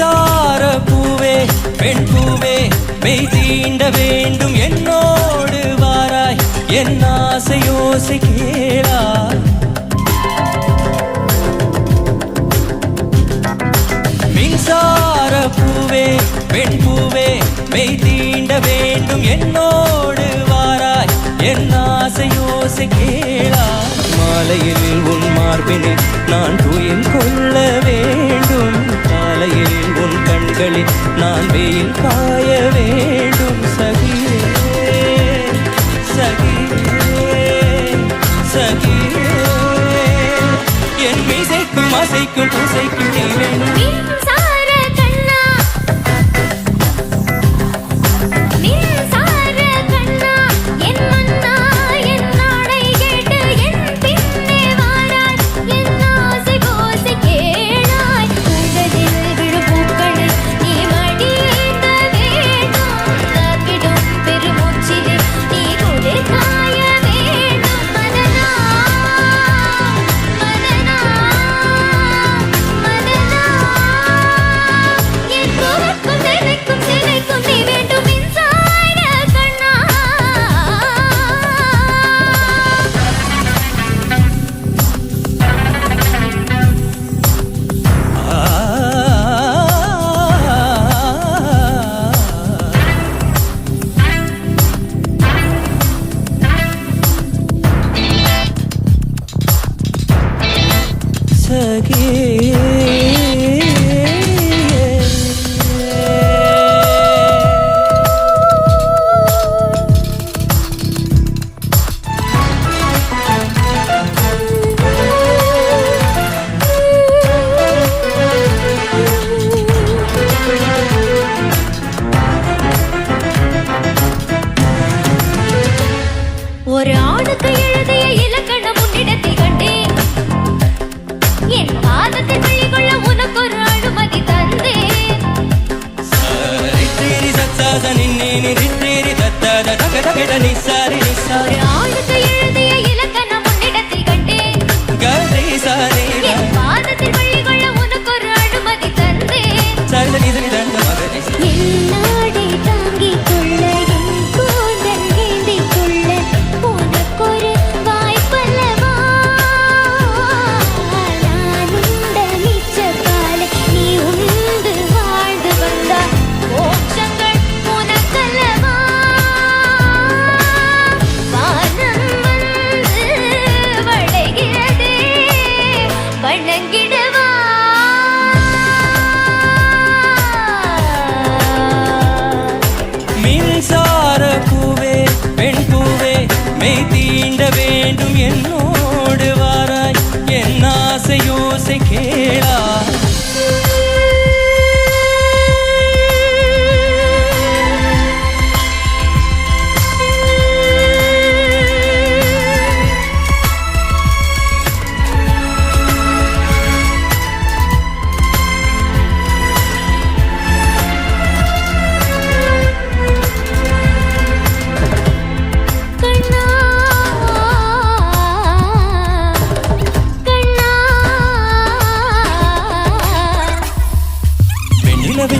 மின்சார பூவே பெண் பூவே மெய் தீண்ட வேண்டும் என்னோடு வாராய் என் ஆசையோசை கேளாய் மின்சார பூவே பெண் பூவே மெய் தீண்ட வேண்டும் என்னோடு வாராய் என் ஆசையோசை கேளாய் மாலையில் உன் மார்பினில் நான் துயில் கொள்ள வேண்டும் காலையில் உன் கண்களில் நான் வெயில் காய வேண்டும் சகியே சகியே சகியே என் மீசைக்கும் அசைக்கும் பூசைக்கும் நீ வேண்டும் ஒரு ஆணுக்கு எழுதிய இலக்கணம் உன்னிடத்தில் கண்டேன் என் பாதத்தை பள்ளிக்கொள்ள உனக்கு ஒரு அனுமதி தந்தேன் ஒரு ஆணுக்கு எழுதிய இலக்கணம் உன்னிடத்தில் கண்டேன் என் பாதத்தை பள்ளிக்கொள்ள உனக்கு ஒரு அனுமதி தந்தேன் எல்லாடை தாங்கிக் கொள்ள என் கூந்தல் ஏந்திக் கொள்ள உனக்கொரு வாய்ப்பல்லவா நான் உண்ட மிச்சப்பாலை நீ உண்டு வாழ்ந்து வந்தால் மோட்சங்கள் உனக்கல்லவா வானம் வந்து வளைகிறதே வணங்கிடவா மின்சார பூவே பெண் பூவே மெய் தீண்ட வேண்டும் என்னோடு வாராய் என் ஆசையோசை கேளாய்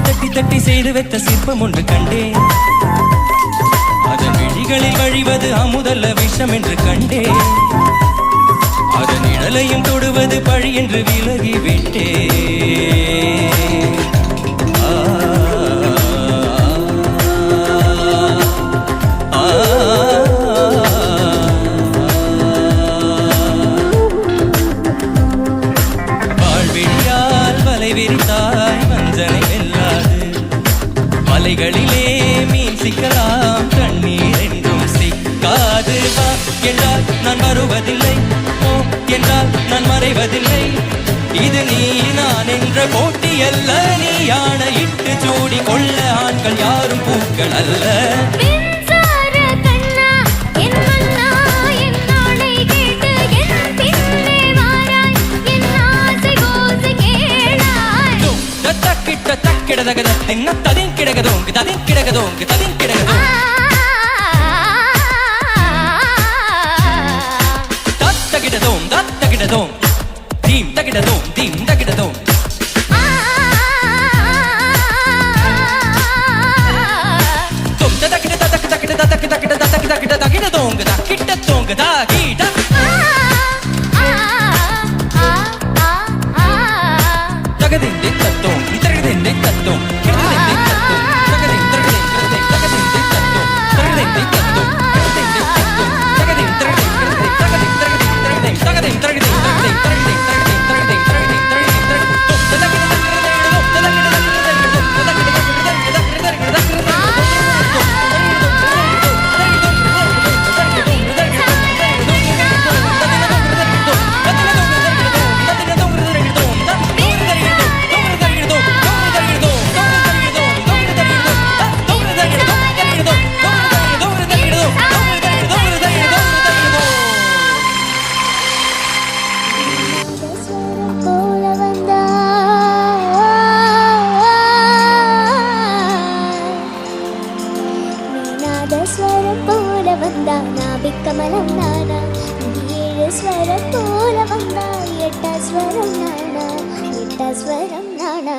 தட்டி தட்டி செய்து வைத்த சிற்பம் ஒன்று கண்டேன் அதன் விழிகளில் வழிவது அமுதல்ல விஷம் என்று கண்டேன் அதன் நிழலையும் தொடுவது பழி என்று விலகி விட்டேன் வாழ்விழியால் வலை விரித்தாய் வஞ்சனை வெல்லாது மலைகளிலே மீன் சிக்கலாம் தண்ணீர் என்றும் சிக்காது வா என்றால் நான் வருவதில்லை ஓ என்றால் நான் மறைவதில்லை இது நீ நான் என்ற போட்டி அல்ல நீ யானையிட்டு ஜோடி கொள்ள ஆண்கள் யாரும் பூக்கள் அல்ல ததின் கிடகதோங்கு ததின் கிடகதோங்கு ததின் கிடகதோங்கு தத்தகிடதோம் தத்தகிடதோம் தீம் தகிடதோம் தீம் தகிடதோம் கிட தோங்குதா கிட்ட தோங்குதா கீட தகதிண்டே தத்தோம் இதரகதிண்டே தத்தோம் கிடதிண்டே தத்தோம் தகதிண்டே தகதிண்டே தகதிண்டே தத்தோம் தகதிண்டே தத்தோம் கிடதிண்டே தத்தோம் தகதிண்டே தகதிண்டே தகதிண்டே தகதிண்டே தகதிண்டே ஸ்வரம் போல வந்தா நாபிக்கமலம் நானா ஏழு ஸ்வரம் போல வந்தா எட்ட ஸ்வரம் நானா எட்ட ஸ்வரம் நானா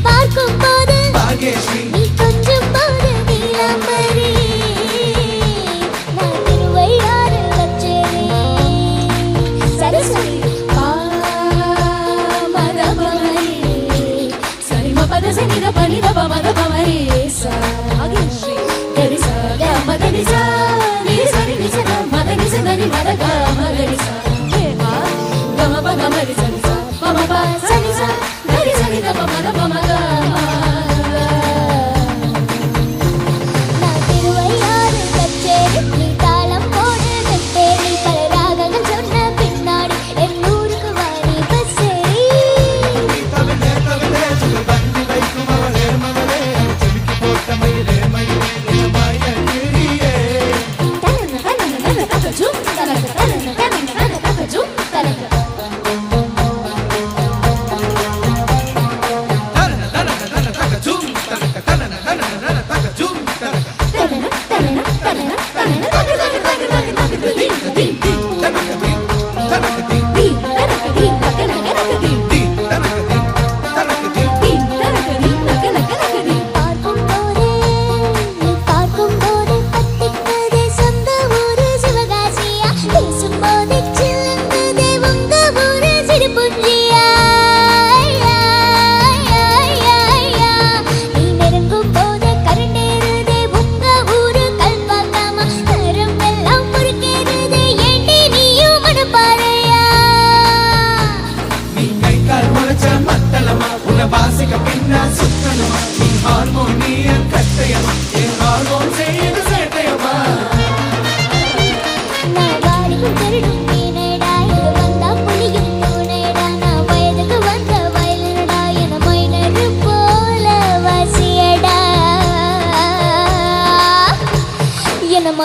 பார்க்கும் போதே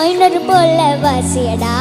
மைனர் போல வாசியடா